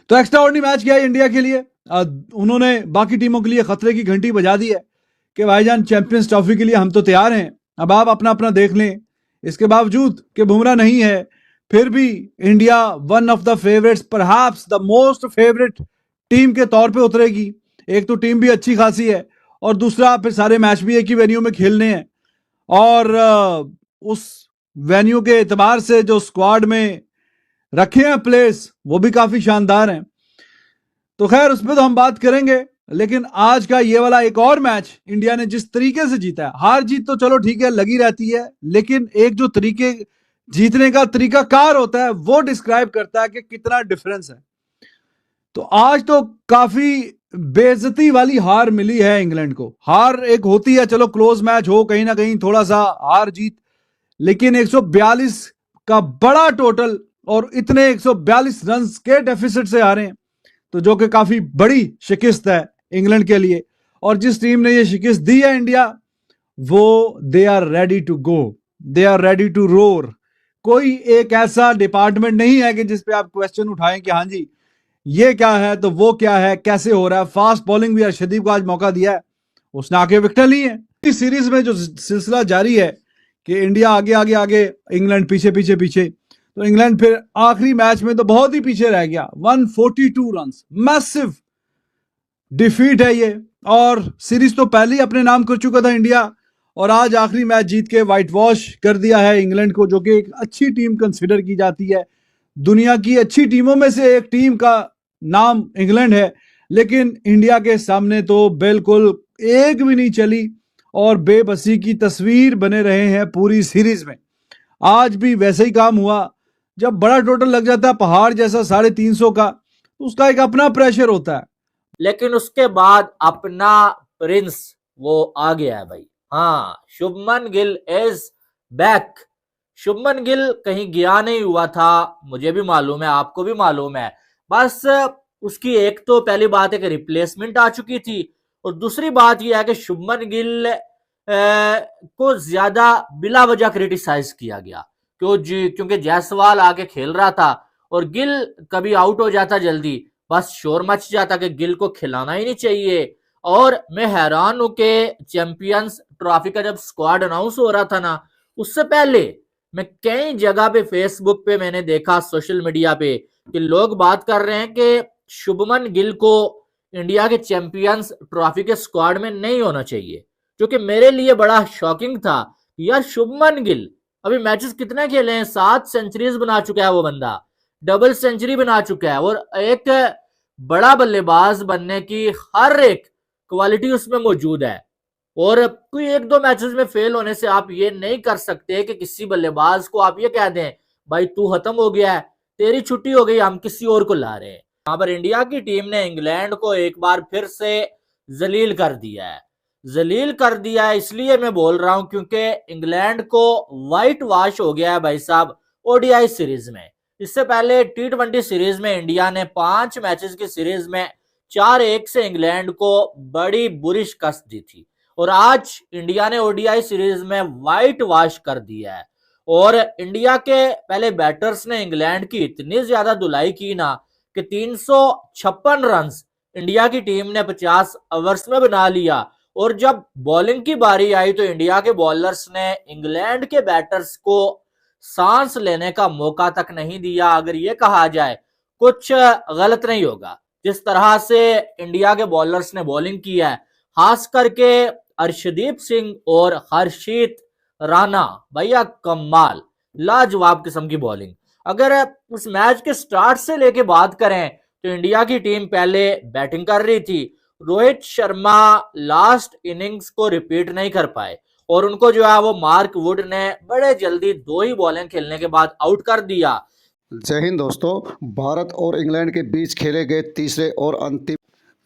तो extra ordinary match किया है इंडिया के लिए। उन्होंने बाकी टीमों के लिए खतरे की घंटी बजा दी है कि भाईजान चैंपियंस ट्रॉफी के लिए हम तो तैयार हैं, अब आप अपना अपना देख लें। इसके बावजूद कि बुमराह नहीं है, फिर भी India one of the favourites, perhaps the most favourite team के तौर पे उतरेगी। एक तो टीम भी अच्छी खासी है और दूसरा फिर सारे मैच भी एक ही वेन्यू में खेलने हैं और उस वेन्यू के एतबार से जो स्क्वाड में रखे हैं प्लेयर्स वो भी काफी शानदार हैं। तो खैर उस पर तो हम बात करेंगे, लेकिन आज का ये वाला एक और मैच इंडिया ने जिस तरीके से जीता है, हार जीत तो चलो ठीक है लगी रहती है, लेकिन एक जो तरीके जीतने का तरीका कार होता है वो डिस्क्राइब करता है कि कितना डिफरेंस है। तो आज तो काफी बेइज्जती वाली हार मिली है इंग्लैंड को। हार एक होती है, चलो क्लोज मैच हो, कहीं ना कहीं थोड़ा सा हार जीत, लेकिन 142 का बड़ा टोटल और इतने 142 रन के डेफिसिट से हारे हैं, तो जो कि काफी बड़ी शिकस्त है इंग्लैंड के लिए। और जिस टीम ने ये शिकस्त दी है इंडिया, वो they are ready to go, they are ready to roar. कोई एक ऐसा डिपार्टमेंट नहीं है कि जिसपे आप क्वेश्चन उठाएं कि हाँ जी ये क्या है तो वो क्या है, कैसे हो रहा है। फास्ट बॉलिंग भी अर्शदीप को आज मौका दिया है, उसने आके विकेट ली है। इस सीरीज में जो सिलसिला जारी है कि इंडिया आगे आगे आगे, इंग्लैंड पीछे पीछे पीछे, तो इंग्लैंड फिर आखिरी मैच में तो बहुत ही पीछे रह गया। 142 रन, मैसिव डिफीट है ये। और सीरीज तो पहले ही अपने नाम कर चुका था इंडिया, और आज आखिरी मैच जीत के व्हाइट वॉश कर दिया है इंग्लैंड को, जो कि एक अच्छी टीम कंसिडर की जाती है। दुनिया की अच्छी टीमों में से एक टीम का नाम इंग्लैंड है, लेकिन इंडिया के सामने तो बिल्कुल एक भी नहीं चली और बेबसी की तस्वीर बने रहे हैं पूरी सीरीज में। आज भी वैसे ही काम हुआ। जब बड़ा टोटल लग जाता है पहाड़ जैसा 350 का, तो उसका एक अपना प्रेशर होता है। लेकिन उसके बाद अपना प्रिंस वो आ गया है भाई। हाँ, शुभमन गिल इज बैक। शुभमन गिल कहीं गया नहीं हुआ था, मुझे भी मालूम है, आपको भी मालूम है। बस उसकी एक तो पहली बात है कि रिप्लेसमेंट आ चुकी थी, और दूसरी बात यह है कि शुभमन गिल को ज्यादा बिला वजह क्रिटिसाइज किया गया। क्योंकि जायसवाल आके खेल रहा था और गिल कभी आउट हो जाता जल्दी, बस शोर मच जाता कि गिल को खिलाना ही नहीं चाहिए। और मैं हैरान हूं कि चैंपियंस ट्रॉफी का जब स्क्वाड अनाउंस हो रहा था ना, उससे पहले मैं कई जगह पे, फेसबुक पे मैंने देखा, सोशल मीडिया पे, कि लोग बात कर रहे हैं कि शुभमन गिल को इंडिया के चैंपियंस ट्रॉफी के स्क्वाड में नहीं होना चाहिए, जो कि मेरे लिए बड़ा शॉकिंग था। यार शुभमन गिल अभी मैचेस कितने खेले हैं, 7 सेंचुरीज बना चुका है वो बंदा, डबल सेंचुरी बना चुका है, और एक बड़ा बल्लेबाज बनने की हर एक क्वालिटी उसमें मौजूद है। और कोई एक दो मैचेस में फेल होने से आप ये नहीं कर सकते कि किसी बल्लेबाज को आप ये कह दें भाई तू खत्म हो गया है, तेरी छुट्टी हो गई, हम किसी और को ला रहे हैं। यहाँ पर इंडिया की टीम ने इंग्लैंड को एक बार फिर से जलील कर दिया है। जलील कर दिया है इसलिए मैं बोल रहा हूं क्योंकि इंग्लैंड को व्हाइट वॉश हो गया है भाई साहब ओडीआई सीरीज में। इससे पहले टी20 सीरीज में इंडिया ने 5 मैचेस की सीरीज में 4-1 से इंग्लैंड को बड़ी बुरी शिकस्त दी थी, और आज इंडिया ने ओडीआई सीरीज में व्हाइट वॉश कर दिया है। और इंडिया के पहले बैटर्स ने इंग्लैंड की इतनी ज्यादा धुलाई की ना कि 356 रन इंडिया की टीम ने 50 ओवर्स में बना लिया। और जब बॉलिंग की बारी आई तो इंडिया के बॉलर्स ने इंग्लैंड के बैटर्स को सांस लेने का मौका तक नहीं दिया। अगर ये कहा जाए कुछ गलत नहीं होगा जिस तरह से इंडिया के बॉलर्स ने बॉलिंग की है, खास करके अर्शदीप सिंह और हर्षित राणा, भैया कमाल, लाजवाब किस्म की बॉलिंग। अगर इस मैच के स्टार्ट से लेके बात करें तो इंडिया की टीम पहले बैटिंग कर रही थी। रोहित शर्मा लास्ट इनिंग्स को रिपीट नहीं कर पाए और उनको जो है वो मार्क वुड ने बड़े जल्दी 2 ही बॉलिंग खेलने के बाद आउट कर दिया। जय हिंद दोस्तों। भारत और इंग्लैंड के बीच खेले गए तीसरे और अंतिम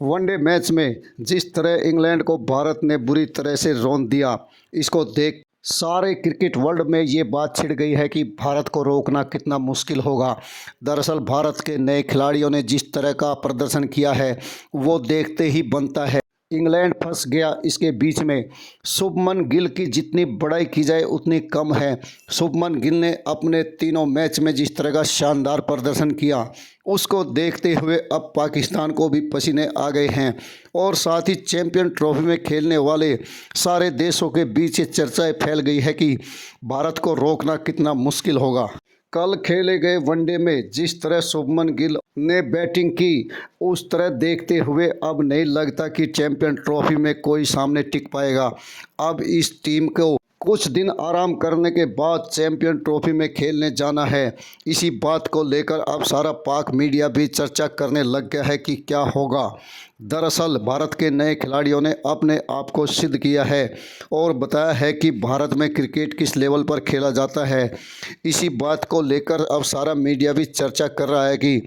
वनडे मैच में जिस तरह इंग्लैंड को भारत ने बुरी तरह से रौंद दिया, इसको देख सारे क्रिकेट वर्ल्ड में ये बात छिड़ गई है कि भारत को रोकना कितना मुश्किल होगा। दरअसल भारत के नए खिलाड़ियों ने जिस तरह का प्रदर्शन किया है वो देखते ही बनता है। इंग्लैंड फंस गया इसके बीच में। शुभमन गिल की जितनी बड़ाई की जाए उतनी कम है। शुभमन गिल ने अपने तीनों मैच में जिस तरह का शानदार प्रदर्शन किया, उसको देखते हुए अब पाकिस्तान को भी पसीने आ गए हैं और साथ ही चैंपियन ट्रॉफी में खेलने वाले सारे देशों के बीच ये चर्चाएं फैल गई है कि भारत को रोकना कितना मुश्किल होगा। कल खेले गए वनडे में जिस तरह शुभमन गिल ने बैटिंग की, उस तरह देखते हुए अब नहीं लगता कि चैंपियन ट्रॉफी में कोई सामने टिक पाएगा। अब इस टीम को कुछ दिन आराम करने के बाद चैंपियन ट्रॉफी में खेलने जाना है। इसी बात को लेकर अब सारा पाक मीडिया भी चर्चा करने लग गया है कि क्या होगा। दरअसल भारत के नए खिलाड़ियों ने अपने आप को सिद्ध किया है और बताया है कि भारत में क्रिकेट किस लेवल पर खेला जाता है। इसी बात को लेकर अब सारा मीडिया भी चर्चा कर रहा है कि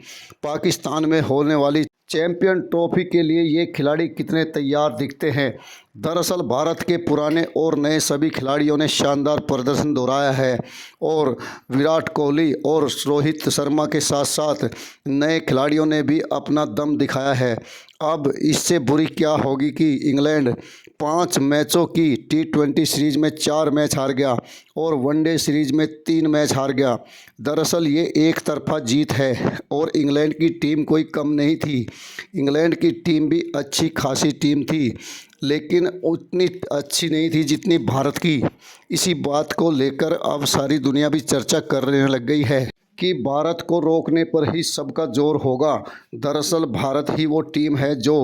पाकिस्तान में होने वाली चैंपियन ट्रॉफी के लिए ये खिलाड़ी कितने तैयार दिखते हैं। दरअसल भारत के पुराने और नए सभी खिलाड़ियों ने शानदार प्रदर्शन दोहराया है और विराट कोहली और रोहित शर्मा के साथ साथ नए खिलाड़ियों ने भी अपना दम दिखाया है। अब इससे बुरी क्या होगी कि इंग्लैंड 5 मैचों की T20 सीरीज़ में 4 मैच हार गया और वनडे सीरीज़ में 3 मैच हार गया। दरअसल ये एक तरफा जीत है और इंग्लैंड की टीम कोई कम नहीं थी। इंग्लैंड की टीम भी अच्छी खासी टीम थी, लेकिन उतनी अच्छी नहीं थी जितनी भारत की। इसी बात को लेकर अब सारी दुनिया भी चर्चा करने लग गई है कि भारत को रोकने पर ही सबका जोर होगा। दरअसल भारत ही वो टीम है जो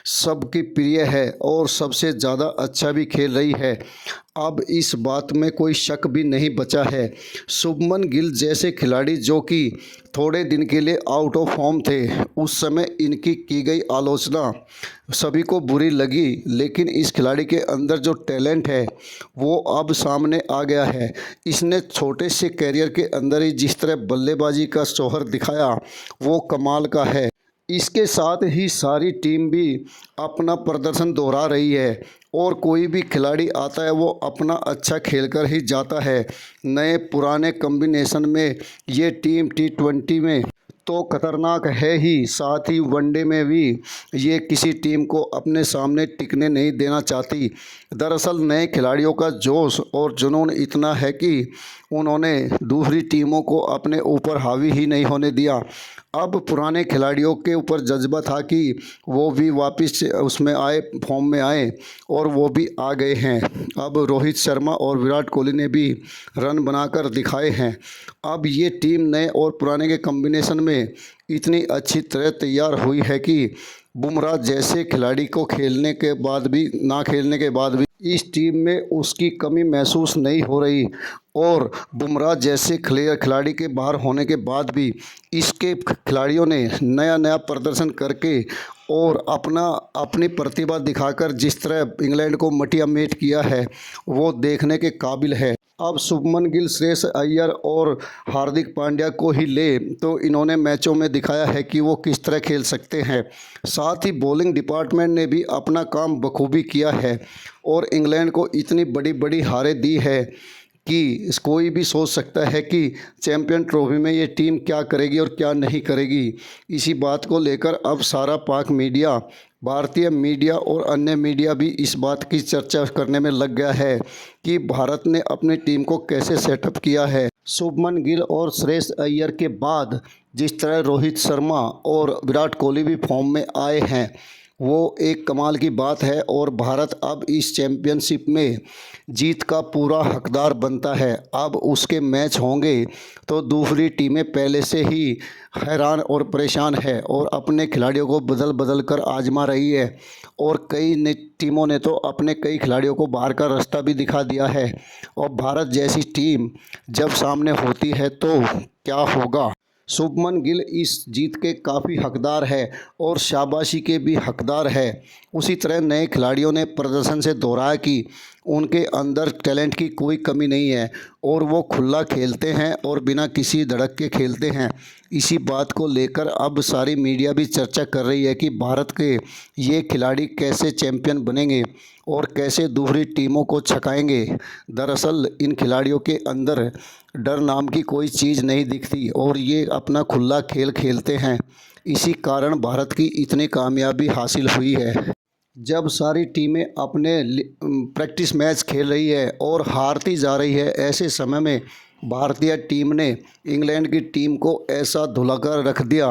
सबकी प्रिय है और सबसे ज़्यादा अच्छा भी खेल रही है। अब इस बात में कोई शक भी नहीं बचा है। शुभमन गिल जैसे खिलाड़ी जो कि थोड़े दिन के लिए आउट ऑफ फॉर्म थे, उस समय इनकी की गई आलोचना सभी को बुरी लगी, लेकिन इस खिलाड़ी के अंदर जो टैलेंट है वो अब सामने आ गया है। इसने छोटे से कैरियर के अंदर ही जिस तरह बल्लेबाजी का शौहर दिखाया वो कमाल का है। इसके साथ ही सारी टीम भी अपना प्रदर्शन दोहरा रही है और कोई भी खिलाड़ी आता है वो अपना अच्छा खेलकर ही जाता है। नए पुराने कॉम्बिनेशन में ये टीम T20 में तो खतरनाक है ही, साथ ही वनडे में भी ये किसी टीम को अपने सामने टिकने नहीं देना चाहती। दरअसल नए खिलाड़ियों का जोश और जुनून इतना है कि उन्होंने दूसरी टीमों को अपने ऊपर हावी ही नहीं होने दिया। अब पुराने खिलाड़ियों के ऊपर जज्बा था कि वो भी वापस उसमें आए, फॉर्म में आए, और वो भी आ गए हैं। अब रोहित शर्मा और विराट कोहली ने भी रन बनाकर दिखाए हैं। अब ये टीम नए और पुराने के कॉम्बिनेशन में इतनी अच्छी तरह तैयार हुई है कि बुमराह जैसे खिलाड़ी को खेलने के बाद भी ना खेलने के बाद भी इस टीम में उसकी कमी महसूस नहीं हो रही और बुमराह जैसे खिलाड़ी के बाहर होने के बाद भी इसके खिलाड़ियों ने नया नया प्रदर्शन करके और अपनी प्रतिभा दिखाकर जिस तरह इंग्लैंड को मटिया मेट किया है वो देखने के काबिल है। अब शुभमन गिल, श्रेयस अय्यर और हार्दिक पांड्या को ही ले तो इन्होंने मैचों में दिखाया है कि वो किस तरह खेल सकते हैं। साथ ही बॉलिंग डिपार्टमेंट ने भी अपना काम बखूबी किया है और इंग्लैंड को इतनी बड़ी बड़ी हारें दी है कि कोई भी सोच सकता है कि चैंपियन ट्रॉफी में ये टीम क्या करेगी और क्या नहीं करेगी। इसी बात को लेकर अब सारा पाक मीडिया, भारतीय मीडिया और अन्य मीडिया भी इस बात की चर्चा करने में लग गया है कि भारत ने अपनी टीम को कैसे सेटअप किया है। शुभमन गिल और श्रेयस अय्यर के बाद जिस तरह रोहित शर्मा और विराट कोहली भी फॉर्म में आए हैं वो एक कमाल की बात है और भारत अब इस चैम्पियनशिप में जीत का पूरा हकदार बनता है। अब उसके मैच होंगे तो दूसरी टीमें पहले से ही हैरान और परेशान है और अपने खिलाड़ियों को बदल बदल कर आजमा रही है और कई टीमों ने तो अपने कई खिलाड़ियों को बाहर का रास्ता भी दिखा दिया है। और भारत जैसी टीम जब सामने होती है तो क्या होगा। शुभमन गिल इस जीत के काफ़ी हकदार है और शाबाशी के भी हकदार है। उसी तरह नए खिलाड़ियों ने प्रदर्शन से दोहराया कि उनके अंदर टैलेंट की कोई कमी नहीं है और वो खुला खेलते हैं और बिना किसी धड़क के खेलते हैं। इसी बात को लेकर अब सारी मीडिया भी चर्चा कर रही है कि भारत के ये खिलाड़ी कैसे चैंपियन बनेंगे और कैसे दूसरी टीमों को छकाएंगे। दरअसल इन खिलाड़ियों के अंदर डर नाम की कोई चीज़ नहीं दिखती और ये अपना खुला खेल खेलते हैं। इसी कारण भारत की इतनी कामयाबी हासिल हुई है। जब सारी टीमें अपने प्रैक्टिस मैच खेल रही है और हारती जा रही है, ऐसे समय में भारतीय टीम ने इंग्लैंड की टीम को ऐसा धुलाकर रख दिया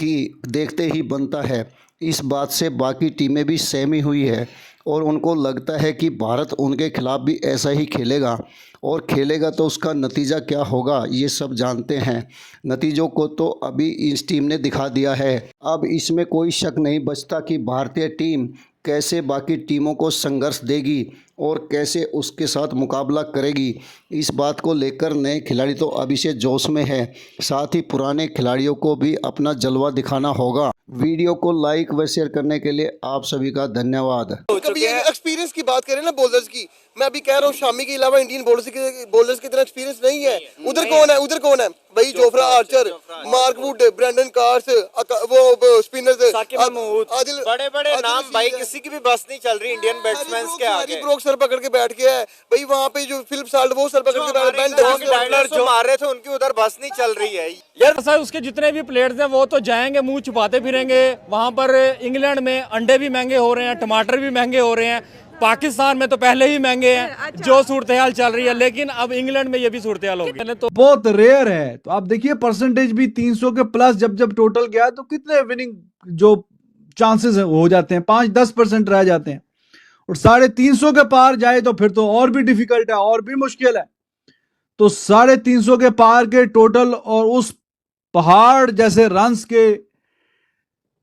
कि देखते ही बनता है। इस बात से बाकी टीमें भी सहमी हुई है और उनको लगता है कि भारत उनके खिलाफ भी ऐसा ही खेलेगा, और खेलेगा तो उसका नतीजा क्या होगा ये सब जानते हैं। नतीजों को तो अभी इस टीम ने दिखा दिया है। अब इसमें कोई शक नहीं बचता कि भारतीय टीम कैसे बाकी टीमों को संघर्ष देगी और कैसे उसके साथ मुकाबला करेगी। इस बात को लेकर नए खिलाड़ी तो अभी से जोश में है, साथ ही पुराने खिलाड़ियों को भी अपना जलवा दिखाना होगा। वीडियो को लाइक व शेयर करने के लिए आप सभी का धन्यवाद। कभी एक्सपीरियंस की बात करें ना बॉलर्स की, मैं अभी कह रहा हूँ शामी के अलावा इंडियन बॉलर्स की तरह एक्सपीरियंस नहीं है। उधर कौन है भाई? Jofra Archer, Mark Wood, Brendon Carse, वो स्पिनर्स, साकिब महमूद, बड़े नाम भाई, किसी की भी बस नहीं चल रही इंडियन बैट्समैन के आगे। ब्रोक सर पकड़ के बैठ गया है भाई वहाँ पे, जो फिलिप साल्ट वो सर पकड़ के जो मार रहे थे उनकी उधर बस नहीं चल रही है यार। सर उसके जितने भी प्लेयर्स हैं वो तो जाएंगे मुंह छुपाते फिरेंगे वहां पर। इंग्लैंड में अंडे भी महंगे हो रहे हैं, टमाटर भी महंगे हो रहे हैं, पाकिस्तान में तो पहले ही महंगे हैं। अच्छा। जो सूरत हाल चल रही है, लेकिन अब इंग्लैंड में ये भी सूरत हाल होगी तो बहुत रेयर है। तो आप देखिए परसेंटेज भी 300 के प्लस जब टोटल गया तो कितने विनिंग जो चांसेस हो जाते हैं, 5-10% रह जाते हैं। और 350 के पार जाए तो फिर तो और भी डिफिकल्ट है, और भी मुश्किल है। तो 350 के पार के टोटल और उस पहाड़ जैसे रन्स के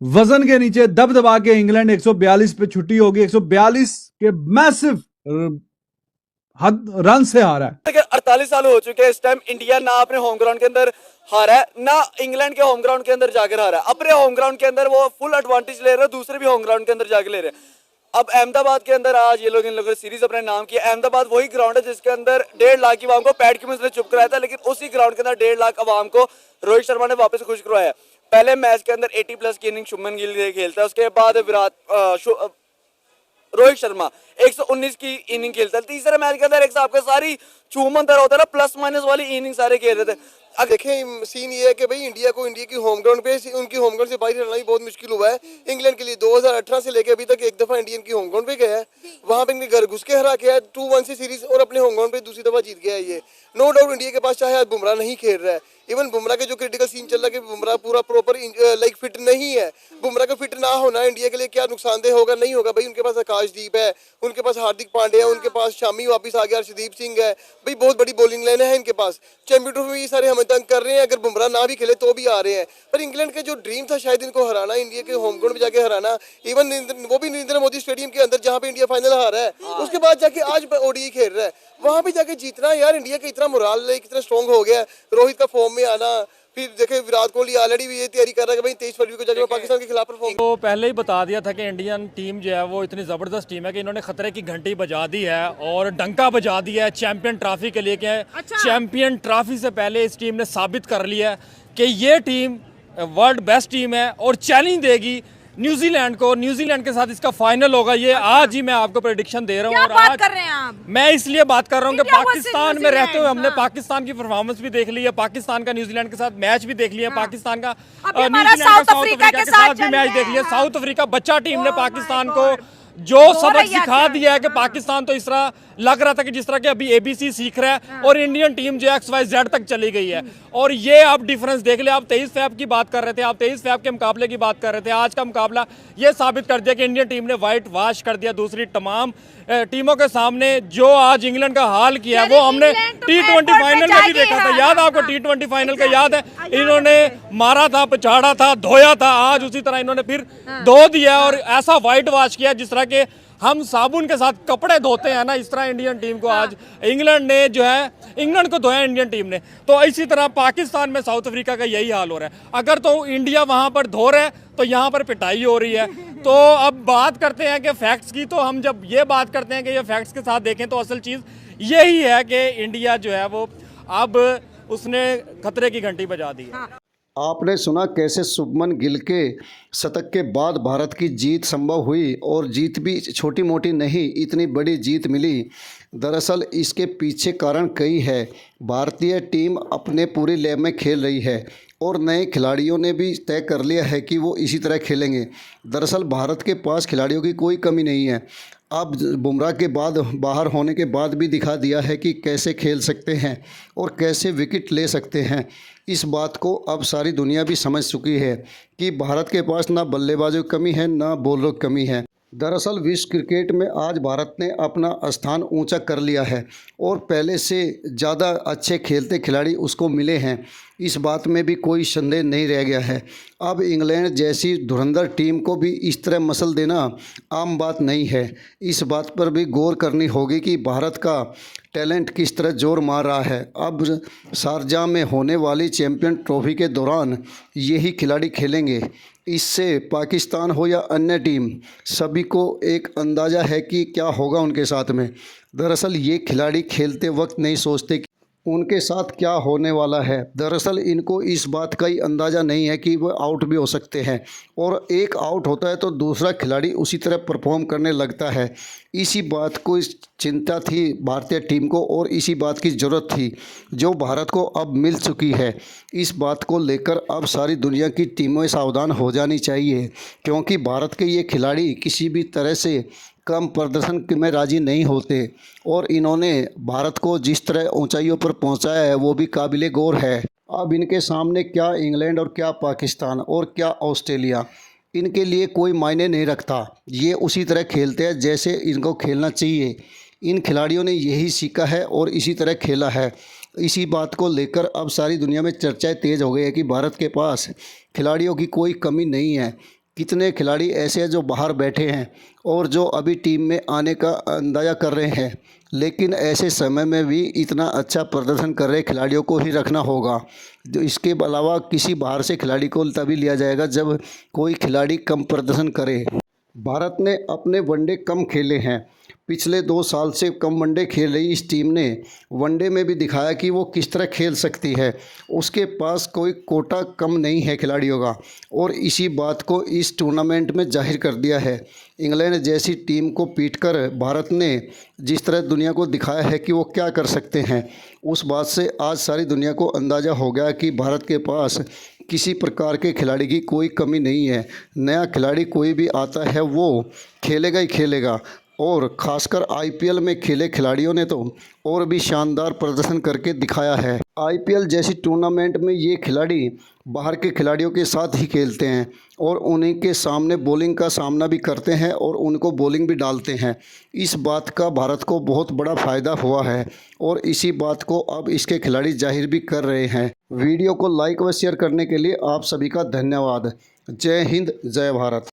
वजन के नीचे दबा के इंग्लैंड 142 पे छुट्टी होगी। 142 के मैसिव रन से हारा है। 48 साल हो चुके हैं इस टाइम, इंडिया ना अपने होम ग्राउंड के अंदर हारा है, ना इंग्लैंड के होम ग्राउंड के अंदर जाकर हारा है। अपने होम ग्राउंड के अंदर वो फुल एडवांटेज ले रहे हैं, दूसरे भी होम ग्राउंड के अंदर जाके ले रहे हैं। अब अहमदाबाद के अंदर आज ये लोग इन लोगों ने सीरीज अपने नाम की। अहमदाबाद वही ग्राउंड है जिसके अंदर 1.5 लाख की आवाम को पैट क्यूमिंस ने चुप कराया था, लेकिन उसी ग्राउंड के अंदर 1.5 लाख आवाम को रोहित शर्मा ने वापस खुश करवाया। पहले मैच के अंदर 80+ की इनिंग शुभमन गिल खेलता है, उसके बाद रोहित शर्मा 119 की इनिंग खेलता है। तीसरे मैच के अंदर एक आपके सारी चूमंतर होता है ना, प्लस माइनस वाली इनिंग सारे खेल रहे थे। अब देखें सीन ये है कि भाई इंडिया की होम ग्राउंड पे उनकी होम ग्राउंड से बाहर रहना ही बहुत मुश्किल हुआ है इंग्लैंड के लिए। 2018 से लेकर अभी तक एक दफा इंडियन की होम ग्राउंड पे गया है, वहां पे इनके घर घुस के हरा के है 2-1 से सीरीज, और अपने होम ग्राउंड पे दूसरी दफा जीत गया है ये। नो डाउट इंडिया के पास चाहे आज बुमराह नहीं खेल रहा है, इवन बुमराह के जो क्रिटिकल सीन चल रहा है कि बुमराह पूरा प्रॉपर लाइक फिट नहीं है। बुमराह का फिट ना होना इंडिया के लिए क्या नुकसानदेह होगा? नहीं होगा भाई। उनके पास आकाशदीप है, उनके पास हार्दिक पांड्या है, उनके पास शामी वापस आ गया, अर्शदीप सिंह है भाई, बहुत बड़ी बॉलिंग लाइन है इनके पास। चैंपियन ट्रॉफी में ये सारे हमें तंग कर रहे हैं, अगर बुमराह ना भी खेले तो भी आ रहे हैं। पर इंग्लैंड के जो ड्रीम था शायद इनको हराना, इंडिया के होम ग्राउंड में जाके हराना, इवन वो भी नरेंद्र मोदी स्टेडियम के अंदर जहाँ पे इंडिया फाइनल हारा है, उसके बाद जाके आज ओडीआई खेल रहा है, वहां पे जाके जीतना। यार इंडिया का इतना मोराल कितना स्ट्रॉन्ग हो गया है, रोहित का फॉर्म में आना, फिर देखे विराट कोहली ऑलरेडी भी ये तैयारी कर रहा है कि भाई 23 फरवरी को जाके पाकिस्तान के खिलाफ परफॉर्म। तो पहले ही बता दिया था कि इंडियन टीम जो है वो इतनी ज़बरदस्त टीम है कि इन्होंने खतरे की घंटी बजा दी है और डंका बजा दिया है चैंपियन ट्रॉफी के लिए। क्या चैंपियन ट्रॉफी से पहले इस टीम ने साबित कर लिया है कि ये टीम वर्ल्ड बेस्ट टीम है और चैलेंज देगी न्यूजीलैंड को। न्यूजीलैंड के साथ इसका फाइनल होगा। ये आज ही मैं आपको प्रेडिक्शन दे रहा हूँ। और आज कर रहे हैं आप? मैं इसलिए बात कर रहा हूँ कि पाकिस्तान में रहते हुए हमने पाकिस्तान की परफॉर्मेंस भी देख ली है, पाकिस्तान का न्यूजीलैंड के साथ मैच भी देख लिया, पाकिस्तान का न्यूजीलैंड का साउथ अफ्रीका के साथ भी मैच देख लिया। साउथ अफ्रीका बच्चा टीम ने पाकिस्तान को जो सबक सिखा दिया है कि पाकिस्तान तो इस तरह लग रहा था कि जिस तरह के अभी ABC सीख रहा है, और इंडियन टीम जो XYZ तक चली गई है। और ये आप डिफरेंस देख ले। आप 23 फ़रवरी की बात कर रहे थे, आप 23 फ़रवरी के मुकाबले की बात कर रहे थे। आज का मुकाबला ये साबित कर दिया कि इंडियन टीम ने वाइट वॉश कर दिया दूसरी तमाम टीमों के सामने। जो आज इंग्लैंड का हाल किया वो हमने T20 फाइनल में भी देखा था। याद आपको T20 फाइनल का याद है? इन्होंने मारा था, पछाड़ा था, धोया था। आज उसी तरह इन्होंने फिर धो दिया और ऐसा वाइट वॉश किया जिस तरह के हम साबुन के साथ कपड़े धोते हैं ना, इस तरह इंडियन टीम को आज इंग्लैंड ने जो है इंग्लैंड को धोया इंडियन टीम ने। तो इसी तरह पाकिस्तान में साउथ अफ्रीका का यही हाल हो रहा है। अगर तो इंडिया वहां पर धो रहा है तो यहाँ पर पिटाई हो रही है। तो अब बात करते हैं कि फैक्ट्स की। तो हम जब ये बात करते हैं कि ये फैक्ट्स के साथ देखें तो असल चीज़ यही है कि इंडिया जो है वो अब उसने खतरे की घंटी बजा दी है। आपने सुना कैसे शुभमन गिल के शतक के बाद भारत की जीत संभव हुई, और जीत भी छोटी मोटी नहीं, इतनी बड़ी जीत मिली। दरअसल इसके पीछे कारण कई है। भारतीय टीम अपने पूरी लय में खेल रही है और नए खिलाड़ियों ने भी तय कर लिया है कि वो इसी तरह खेलेंगे। दरअसल भारत के पास खिलाड़ियों की कोई कमी नहीं है। अब बुमराह के बाद बाहर होने के बाद भी दिखा दिया है कि कैसे खेल सकते हैं और कैसे विकेट ले सकते हैं। इस बात को अब सारी दुनिया भी समझ चुकी है कि भारत के पास ना बल्लेबाजों की कमी है ना बॉलरों की कमी है। दरअसल विश्व क्रिकेट में आज भारत ने अपना स्थान ऊंचा कर लिया है और पहले से ज़्यादा अच्छे खेलते खिलाड़ी उसको मिले हैं। इस बात में भी कोई संदेह नहीं रह गया है। अब इंग्लैंड जैसी धुरंधर टीम को भी इस तरह मसल देना आम बात नहीं है। इस बात पर भी गौर करनी होगी कि भारत का टैलेंट किस तरह जोर मार रहा है। अब शारजाह में होने वाली चैंपियन ट्रॉफी के दौरान यही खिलाड़ी खेलेंगे। इससे पाकिस्तान हो या अन्य टीम, सभी को एक अंदाज़ा है कि क्या होगा उनके साथ में। दरअसल ये खिलाड़ी खेलते वक्त नहीं सोचते कि उनके साथ क्या होने वाला है। दरअसल इनको इस बात का ही अंदाज़ा नहीं है कि वो आउट भी हो सकते हैं और एक आउट होता है तो दूसरा खिलाड़ी उसी तरह परफॉर्म करने लगता है। इसी बात को इस चिंता थी भारतीय टीम को और इसी बात की ज़रूरत थी जो भारत को अब मिल चुकी है। इस बात को लेकर अब सारी दुनिया की टीमें सावधान हो जानी चाहिए, क्योंकि भारत के ये खिलाड़ी किसी भी तरह से कम प्रदर्शन में राजी नहीं होते और इन्होंने भारत को जिस तरह ऊंचाइयों पर पहुंचाया है वो भी काबिले गौर है। अब इनके सामने क्या इंग्लैंड और क्या पाकिस्तान और क्या ऑस्ट्रेलिया, इनके लिए कोई मायने नहीं रखता। ये उसी तरह खेलते हैं जैसे इनको खेलना चाहिए। इन खिलाड़ियों ने यही सीखा है और इसी तरह खेला है। इसी बात को लेकर अब सारी दुनिया में चर्चाएं तेज़ हो गई है कि भारत के पास खिलाड़ियों की कोई कमी नहीं है। कितने खिलाड़ी ऐसे हैं जो बाहर बैठे हैं और जो अभी टीम में आने का अंदाज़ा कर रहे हैं, लेकिन ऐसे समय में भी इतना अच्छा प्रदर्शन कर रहे खिलाड़ियों को ही रखना होगा। जो इसके अलावा किसी बाहर से खिलाड़ी को तभी लिया जाएगा जब कोई खिलाड़ी कम प्रदर्शन करे। भारत ने अपने वनडे कम खेले हैं। पिछले 2 साल से कम वनडे खेल रही इस टीम ने वनडे में भी दिखाया कि वो किस तरह खेल सकती है। उसके पास कोई कोटा कम नहीं है खिलाड़ियों का और इसी बात को इस टूर्नामेंट में जाहिर कर दिया है। इंग्लैंड जैसी टीम को पीटकर भारत ने जिस तरह दुनिया को दिखाया है कि वो क्या कर सकते हैं, उस बात से आज सारी दुनिया को अंदाज़ा हो गया कि भारत के पास किसी प्रकार के खिलाड़ी की कोई कमी नहीं है। नया खिलाड़ी कोई भी आता है वो खेलेगा ही खेलेगा और ख़ासकर आईपीएल में खेले खिलाड़ियों ने तो और भी शानदार प्रदर्शन करके दिखाया है। आईपीएल जैसी टूर्नामेंट में ये खिलाड़ी बाहर के खिलाड़ियों के साथ ही खेलते हैं और उन्हीं के सामने बॉलिंग का सामना भी करते हैं और उनको बॉलिंग भी डालते हैं। इस बात का भारत को बहुत बड़ा फ़ायदा हुआ है और इसी बात को अब इसके खिलाड़ी जाहिर भी कर रहे हैं। वीडियो को लाइक व शेयर करने के लिए आप सभी का धन्यवाद। जय हिंद, जय भारत।